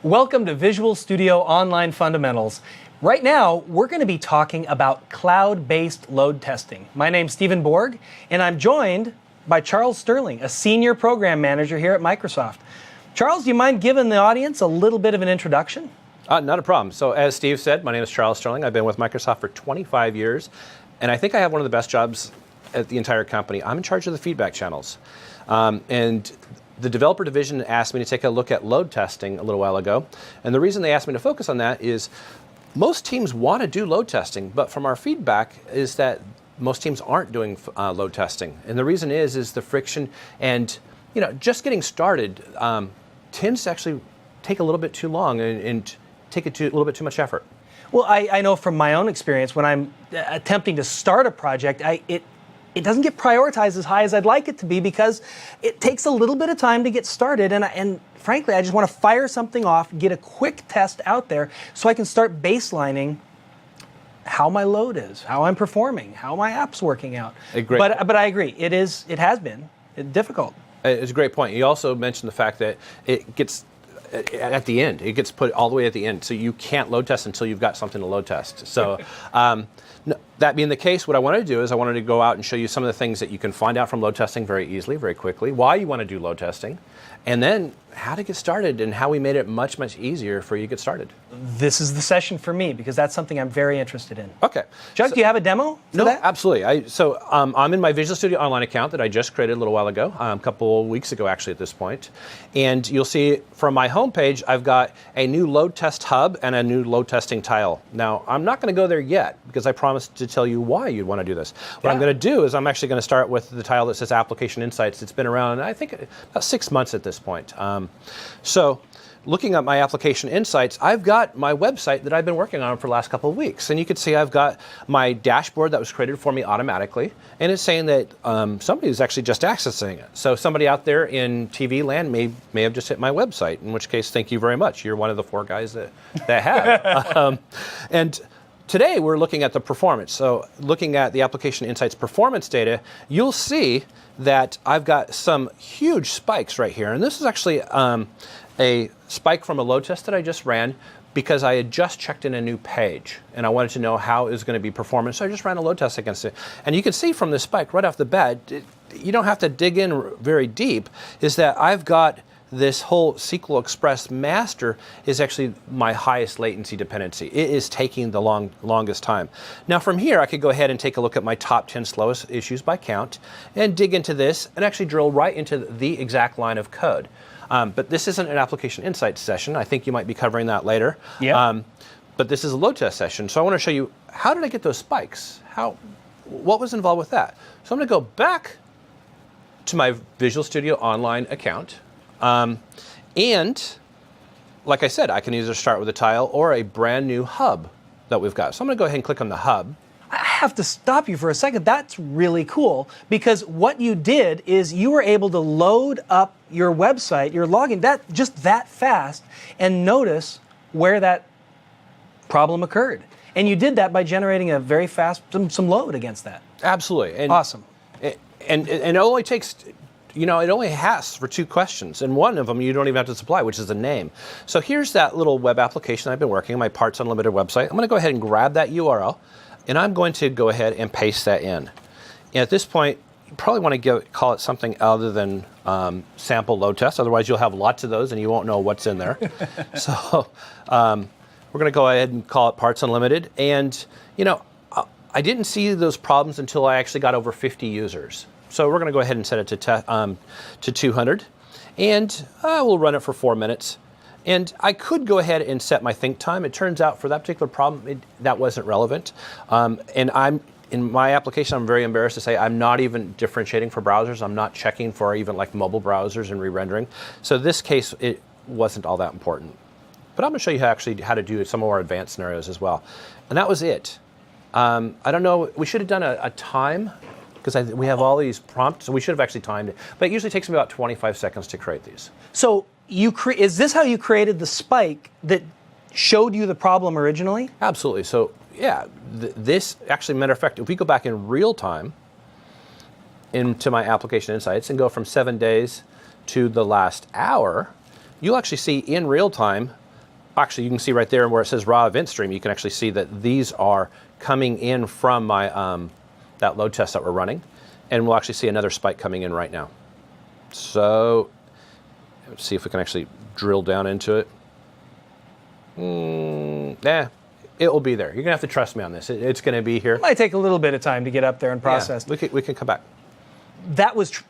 Welcome to Visual Studio Online Fundamentals. Right now, we're going to be talking about cloud-based load testing. My name's Stephen Borg, and I'm joined by Charles Sterling, a senior program manager here at Microsoft. Charles, do you mind giving the audience a little bit of an introduction? Not a problem. So as Steve said, my name is Charles Sterling. I've been with Microsoft for 25 years, and I think I have one of the best jobs at the entire company. I'm in charge of the feedback channels. And the developer division asked me to take a look at load testing a little while ago. And the reason they asked me to focus on that is most teams want to do load testing, but from our feedback is that most teams aren't doing load testing. And the reason is the friction and just getting started tends to actually take a little bit too long and take it to a little bit too much effort. Well, I know from my own experience when I'm attempting to start a project, it doesn't get prioritized as high as I'd like it to be because it takes a little bit of time to get started. And frankly, I just want to fire something off, get a quick test out there so I can start baselining how my load is, how I'm performing, how my app's working out. But I agree, it has been difficult. It's a great point. You also mentioned the fact that it gets at the end. It gets put all the way at the end. So you can't load test until you've got something to load test. So that being the case, what I wanted to do is I wanted to go out and show you some of the things that you can find out from load testing very easily, very quickly, why you want to do load testing, and then how to get started and how we made it much, much easier for you to get started. This is the session for me because that's something I'm very interested in. Okay. Chuck, do you have a demo for that? Absolutely. I'm in my Visual Studio Online account that I just created a little while ago, a couple of weeks ago actually at this point. And you'll see from my homepage, I've got a new load test hub and a new load testing tile. Now, I'm not going to go there yet because I promised to tell you why you'd want to do this. What I'm going to do is I'm actually going to start with the tile that says Application Insights. It's been around, I think, about 6 months at this point. So looking at my Application Insights, I've got my website that I've been working on for the last couple of weeks. And you can see I've got my dashboard that was created for me automatically. And it's saying that somebody is actually just accessing it. So somebody out there in TV land may have just hit my website, in which case, thank you very much. You're one of the 4 guys that have. And today we're looking at the performance. So looking at the Application Insights performance data, you'll see that I've got some huge spikes right here. And this is actually a spike from a load test that I just ran because I had just checked in a new page and I wanted to know how it was going to be performing. So I just ran a load test against it. And you can see from this spike right off the bat, you don't have to dig in very deep, is that I've got this whole SQL Express master is actually my highest latency dependency. It is taking the longest time. Now from here, I could go ahead and take a look at my top 10 slowest issues by count and dig into this and actually drill right into the exact line of code. But this isn't an Application Insights session. I think you might be covering that later. Yeah. But this is a load test session. So I want to show you, how did I get those spikes? What was involved with that? So I'm going to go back to my Visual Studio Online account. And like I said, I can either start with a tile or a brand new hub that we've got. So I'm going to go ahead and click on the hub. I have to stop you for a second. That's really cool because what you did is you were able to load up your website, your login, that fast, and notice where that problem occurred. And you did that by generating a very fast, some load against that. Absolutely. And awesome. And it only takes, it only asks for 2 questions, and one of them you don't even have to supply, which is a name. So here's that little web application I've been working on, my Parts Unlimited website. I'm going to go ahead and grab that URL, and I'm going to go ahead and paste that in. And at this point, you probably want to call it something other than sample load test. Otherwise, you'll have lots of those, and you won't know what's in there. So we're going to go ahead and call it Parts Unlimited. And, I didn't see those problems until I actually got over 50 users. So we're going to go ahead and set it to 200, and we'll run it for 4 minutes. And I could go ahead and set my think time. It turns out for that particular problem, that wasn't relevant. And in my application, I'm very embarrassed to say I'm not even differentiating for browsers. I'm not checking for even like mobile browsers and re-rendering. So in this case, it wasn't all that important. But I'm going to show you how to do some more advanced scenarios as well. And that was it. I don't know. We should have done a time, because we have all these prompts, so we should have actually timed it. But it usually takes me about 25 seconds to create these. So is this how you created the spike that showed you the problem originally? Absolutely. So yeah, this actually, matter of fact, if we go back in real time into my Application Insights and go from 7 days to the last hour, you'll actually see in real time actually, you can see right there where it says raw event stream, you can actually see that these are coming in from my that load test that we're running. And we'll actually see another spike coming in right now. So let's see if we can actually drill down into it. It will be there. You're going to have to trust me on this. It's going to be here. It might take a little bit of time to get up there and process. Yeah, we can come back. That was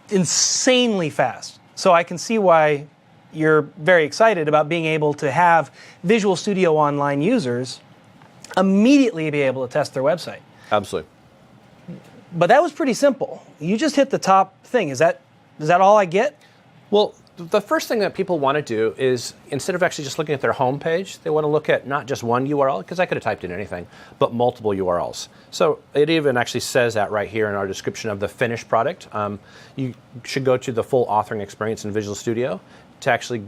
insanely fast. So I can see why you're very excited about being able to have Visual Studio Online users immediately be able to test their website. Absolutely. But that was pretty simple. You just hit the top thing. Is that all I get? Well, the first thing that people want to do is, instead of actually just looking at their home page, they want to look at not just one URL, because I could have typed in anything, but multiple URLs. So it even actually says that right here in our description of the finished product. You should go to the full authoring experience in Visual Studio to actually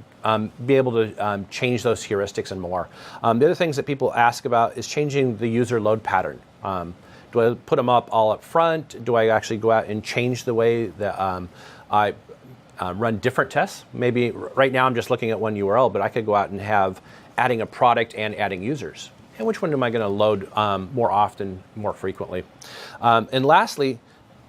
be able to change those heuristics and more. The other things that people ask about is changing the user load pattern. Do I put them up all up front? Do I actually go out and change the way that I run different tests? Maybe right now I'm just looking at one URL, but I could go out and have adding a product and adding users. And which one am I going to load more often, more frequently? And lastly,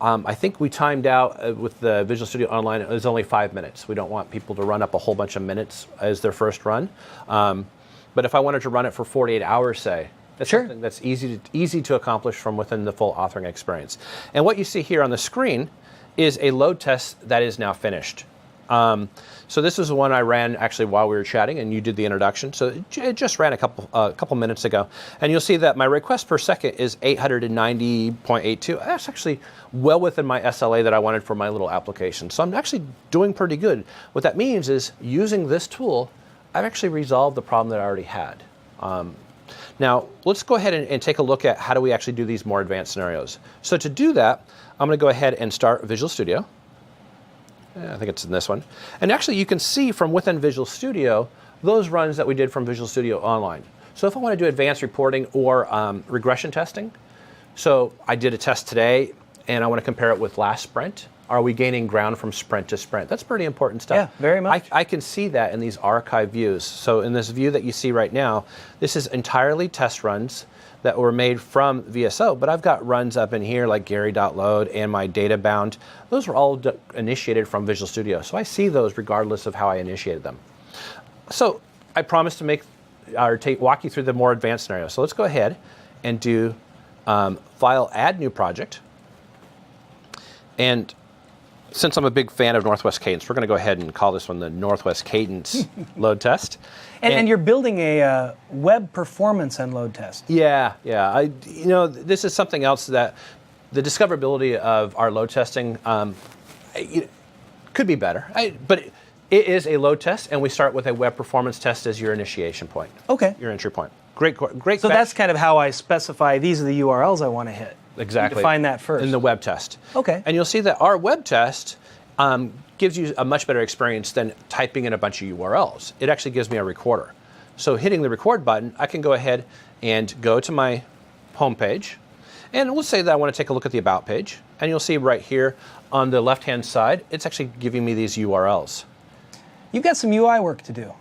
I think we timed out with the Visual Studio Online, it was only 5 minutes. We don't want people to run up a whole bunch of minutes as their first run. But if I wanted to run it for 48 hours, say, that's something that's easy to accomplish from within the full authoring experience. And what you see here on the screen is a load test that is now finished. So this is the one I ran actually while we were chatting, and you did the introduction. So it just ran a couple minutes ago, and you'll see that my request per second is 890.82. That's actually well within my SLA that I wanted for my little application. So I'm actually doing pretty good. What that means is, using this tool, I've actually resolved the problem that I already had. Now, let's go ahead and take a look at how do we actually do these more advanced scenarios. So to do that, I'm going to go ahead and start Visual Studio. I think it's in this one. And actually, you can see from within Visual Studio those runs that we did from Visual Studio Online. So if I want to do advanced reporting or regression testing, so I did a test today, and I want to compare it with last sprint. Are we gaining ground from sprint to sprint? That's pretty important stuff. Yeah, very much. I can see that in these archive views. So in this view that you see right now, this is entirely test runs that were made from VSO, but I've got runs up in here like Gary.load and my data bound. Those were all initiated from Visual Studio. So I see those regardless of how I initiated them. So I promised to walk you through the more advanced scenario. So let's go ahead and do File, Add New Project. And since I'm a big fan of Northwest Cadence, we're going to go ahead and call this one the Northwest Cadence load test. And you're building a web performance and load test. Yeah. This is something else that the discoverability of our load testing could be better. But it is a load test, and we start with a web performance test as your initiation point. Okay. Your entry point. Great. So that's kind of how I specify these are the URLs I want to hit. Exactly. You define that first. In the web test. Okay. And you'll see that our web test gives you a much better experience than typing in a bunch of URLs. It actually gives me a recorder. So hitting the record button, I can go ahead and go to my home page. And let's say that I want to take a look at the About page. And you'll see right here on the left-hand side, it's actually giving me these URLs. You've got some UI work to do.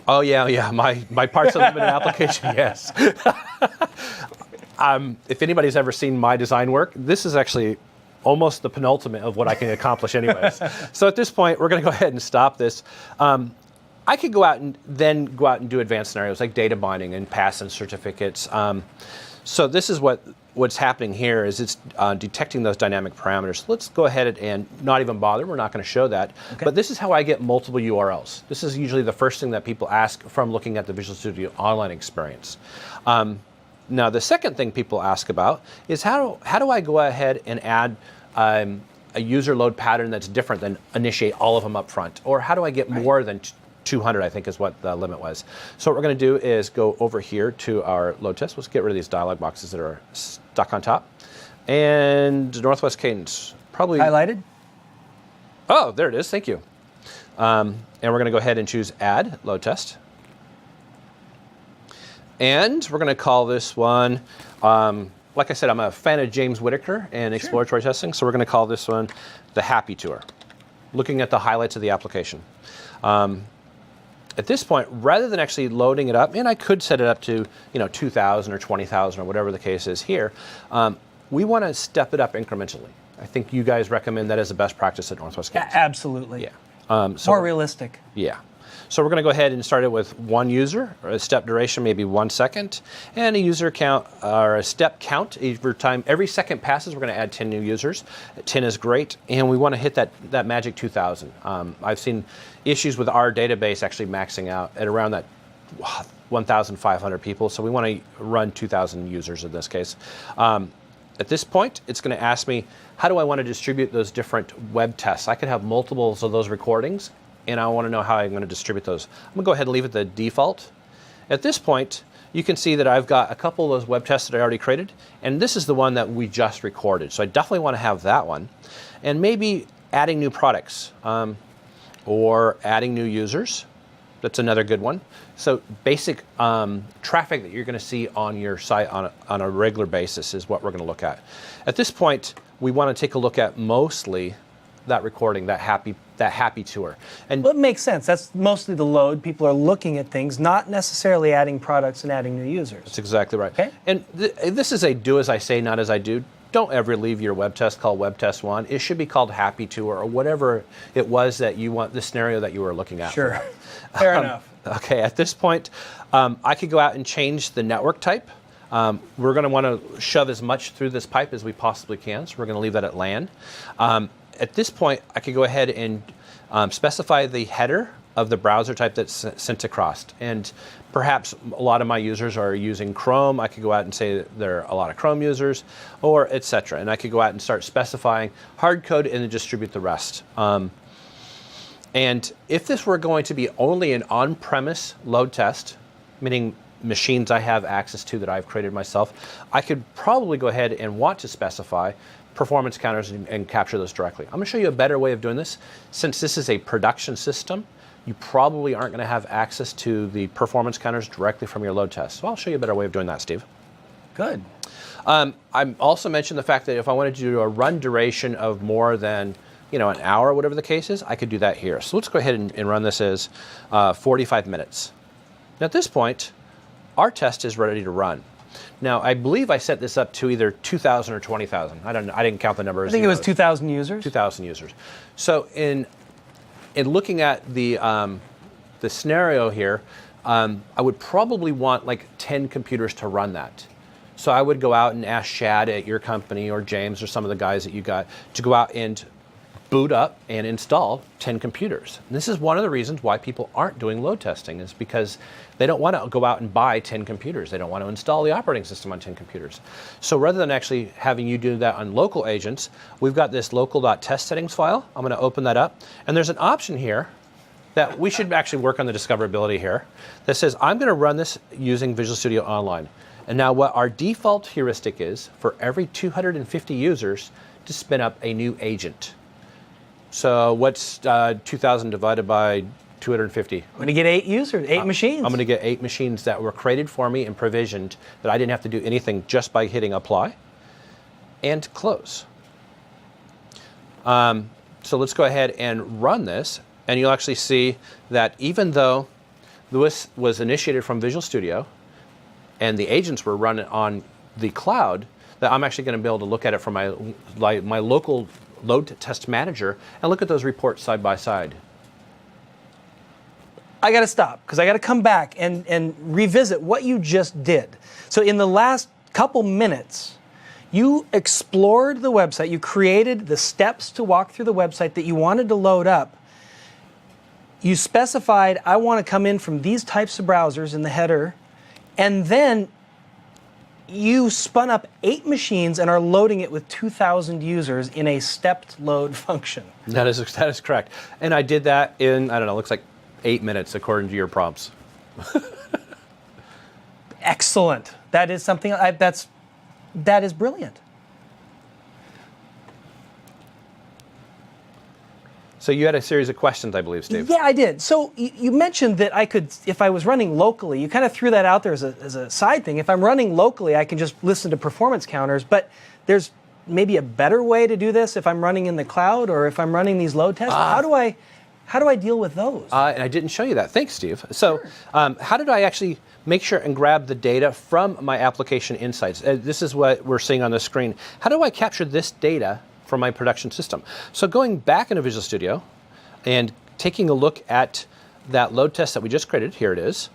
Oh, yeah. My parts unlimited application, yes. If anybody's ever seen my design work, this is actually almost the penultimate of what I can accomplish anyways. So at this point, we're going to go ahead and stop this. I could go out and do advanced scenarios like data binding and pass and certificates. So this is what's happening here is it's detecting those dynamic parameters. So let's go ahead and not even bother. We're not going to show that. Okay. But this is how I get multiple URLs. This is usually the first thing that people ask from looking at the Visual Studio Online experience. Now, the second thing people ask about is how do I go ahead and add a user load pattern that's different than initiate all of them up front? Or how do I get more than 200, I think is what the limit was. So what we're going to do is go over here to our load test. Let's get rid of these dialog boxes that are stuck on top. And Northwest Cadence, probably... Highlighted? Oh, there it is. Thank you. And we're going to go ahead and choose Add Load Test. And we're going to call this one, like I said, I'm a fan of James Whitaker and exploratory testing, so we're going to call this one the Happy Tour, looking at the highlights of the application. at this point, rather than actually loading it up, and I could set it up to 2,000 or 20,000 or whatever the case is here, we want to step it up incrementally. I think you guys recommend that as a best practice at Northwest Games. Absolutely. Yeah. More realistic. Yeah. So we're going to go ahead and start it with one user, or a step duration, maybe 1 second, and a user count, or a step count. Every second passes, we're going to add 10 new users. 10 is great, and we want to hit that magic 2,000. I've seen issues with our database actually maxing out at around that 1,500 people, so we want to run 2,000 users in this case. At this point, it's going to ask me, how do I want to distribute those different web tests? I could have multiples of those recordings, and I want to know how I'm going to distribute those. I'm going to go ahead and leave it the default. At this point, you can see that I've got a couple of those web tests that I already created, and this is the one that we just recorded. So I definitely want to have that one. And maybe adding new products or adding new users. That's another good one. So basic traffic that you're going to see on your site on a regular basis is what we're going to look at. At this point, we want to take a look at mostly that recording, that happy tour. And well, it makes sense. That's mostly the load. People are looking at things, not necessarily adding products and adding new users. That's exactly right. Okay. And this is a do as I say, not as I do. Don't ever leave your web test called web test 1. It should be called happy tour or whatever it was that you want, the scenario that you were looking at. Sure. Fair enough. Okay, at this point, I could go out and change the network type. We're going to want to shove as much through this pipe as we possibly can, so we're going to leave that at LAN. At this point, I could go ahead and specify the header of the browser type that's sent across. And perhaps a lot of my users are using Chrome. I could go out and say that there are a lot of Chrome users, or etc. And I could go out and start specifying hard code and then distribute the rest. And if this were going to be only an on-premise load test, meaning machines I have access to that I've created myself, I could probably go ahead and want to specify performance counters and capture those directly. I'm going to show you a better way of doing this. Since this is a production system, you probably aren't going to have access to the performance counters directly from your load test. So I'll show you a better way of doing that, Steve. Good. I also mentioned the fact that if I wanted to do a run duration of more than an hour or whatever the case is, I could do that here. So let's go ahead and run this as 45 minutes. Now at this point, our test is ready to run. Now, I believe I set this up to either 2,000 or 20,000. I didn't count the numbers. I think it was 2,000 users. 2,000 users. So in looking at the scenario here, I would probably want like 10 computers to run that. So I would go out and ask Shad at your company or James or some of the guys that you got to go out and boot up and install 10 computers. And this is one of the reasons why people aren't doing load testing, is because they don't want to go out and buy 10 computers. They don't want to install the operating system on 10 computers. So rather than actually having you do that on local agents, we've got this local.test settings file. I'm going to open that up. And there's an option here that we should actually work on the discoverability here that says, I'm going to run this using Visual Studio Online. And now what our default heuristic is for every 250 users to spin up a new agent. So what's 2,000 divided by 250? I'm going to get 8 users, 8 machines. I'm going to get 8 machines that were created for me and provisioned that I didn't have to do anything just by hitting apply and close. So let's go ahead and run this, and you'll actually see that even though this was initiated from Visual Studio and the agents were running on the cloud, that I'm actually going to be able to look at it from my local load test manager and look at those reports side by side. I got to stop because I got to come back and revisit what you just did. So in the last couple minutes, you explored the website, you created the steps to walk through the website that you wanted to load up. You specified, I want to come in from these types of browsers in the header, and then you spun up 8 machines and are loading it with 2,000 users in a stepped load function. That is correct. And I did that in, I don't know, looks like 8 minutes according to your prompts. Excellent. That is something, that is brilliant. So you had a series of questions, I believe, Steve. Yeah, I did. So you mentioned that I could, if I was running locally, you kind of threw that out there as a side thing. If I'm running locally, I can just listen to performance counters, but there's maybe a better way to do this if I'm running in the cloud or if I'm running these load tests. How do How do I deal with those? And I didn't show you that. Thanks, Steve. So how did I actually make sure and grab the data from my application insights? This is what we're seeing on the screen. How do I capture this data from my production system? So going back into Visual Studio and taking a look at that load test that we just created, here it is,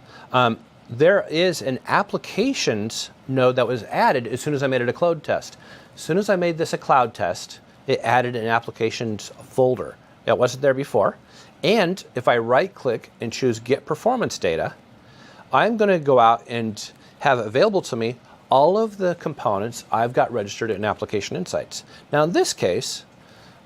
there is an applications node that was added as soon as I made it a cloud test. As soon as I made this a cloud test, it added an applications folder. It wasn't there before. And if I right-click and choose Get Performance Data, I'm going to go out and have available to me all of the components I've got registered in Application Insights. Now in this case,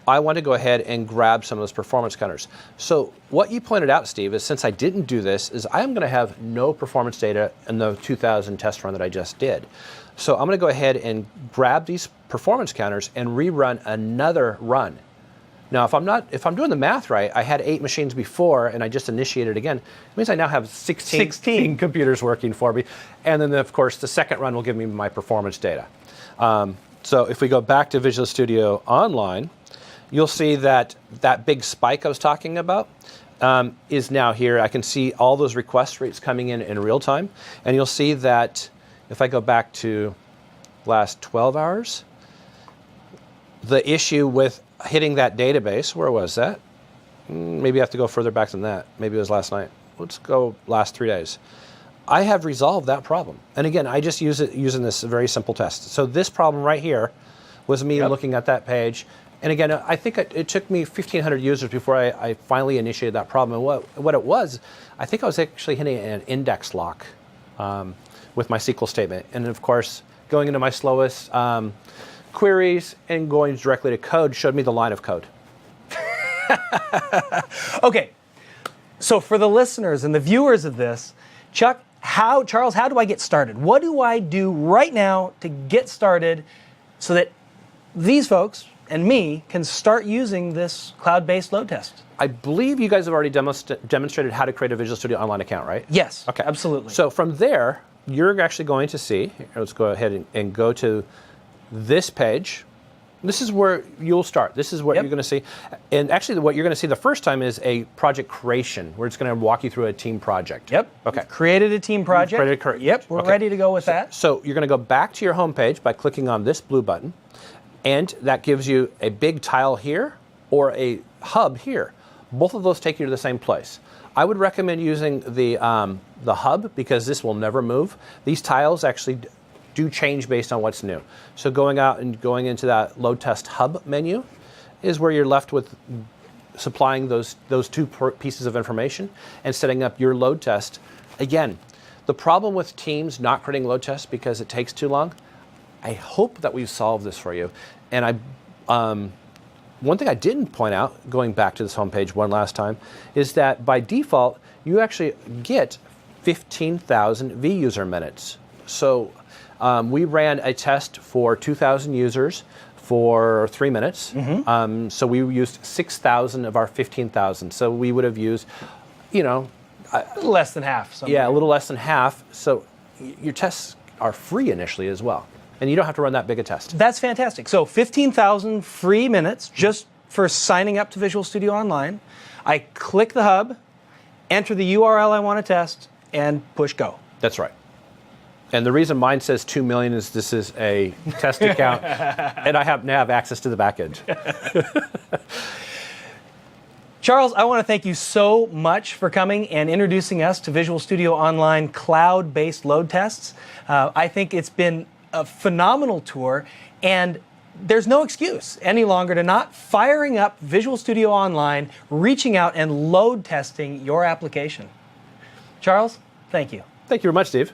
I want to go ahead and grab some of those performance counters. So what you pointed out, Steve, is since I didn't do this, is I'm going to have no performance data in the 2000 test run that I just did. So I'm going to go ahead and grab these performance counters and rerun another run. Now, if I'm doing the math right, I had 8 machines before, and I just initiated again. It means I now have 16 computers working for me. And then, of course, the second run will give me my performance data. So if we go back to Visual Studio Online, you'll see that that big spike I was talking about is now here. I can see all those request rates coming in real time. And you'll see that if I go back to last 12 hours, the issue with hitting that database, where was that? Maybe I have to go further back than that. Maybe it was last night. Let's go last 3 days. I have resolved that problem. And again, I just use it using this very simple test. So this problem right here was me looking at that page. And again, I think it took me 1,500 users before I finally initiated that problem. And what it was, I think I was actually hitting an index lock with my SQL statement. And of course, going into my slowest queries and going directly to code showed me the line of code. Okay, so for the listeners and the viewers of this, Charles, how do I get started? What do I do right now to get started so that these folks and me can start using this cloud-based load test? I believe you guys have already demonstrated how to create a Visual Studio Online account, right? Yes, okay. Absolutely. So from there, you're actually going to see, let's go ahead and go to this page. This is where you'll start. This is what you're going to see. And actually what you're going to see the first time is a project creation, where it's going to walk you through a team project. Yep. Okay. We've created a team project. Yep, we're ready to go with that. So you're going to go back to your home page by clicking on this blue button, and that gives you a big tile here or a hub here. Both of those take you to the same place. I would recommend using the hub because this will never move. These tiles actually do change based on what's new. So going out and going into that load test hub menu is where you're left with supplying those two pieces of information and setting up your load test. Again, the problem with Teams not creating load tests because it takes too long, I hope that we've solved this for you. And one thing I didn't point out, going back to this homepage one last time, is that by default, you actually get 15,000 V-user minutes. So we ran a test for 2,000 users for 3 minutes. Mm-hmm. So we used 6,000 of our 15,000. So we would have used, less than half. Somewhere. Yeah, a little less than half. So your tests are free initially as well. And you don't have to run that big a test. That's fantastic. So 15,000 free minutes just for signing up to Visual Studio Online. I click the hub, enter the URL I want to test, and push go. That's right. And the reason mine says 2 million is this is a test account, and I happen to have access to the back end. Charles, I want to thank you so much for coming and introducing us to Visual Studio Online cloud-based load tests. I think it's been a phenomenal tour, and there's no excuse any longer to not firing up Visual Studio Online, reaching out and load testing your application. Charles, thank you. Thank you very much, Steve.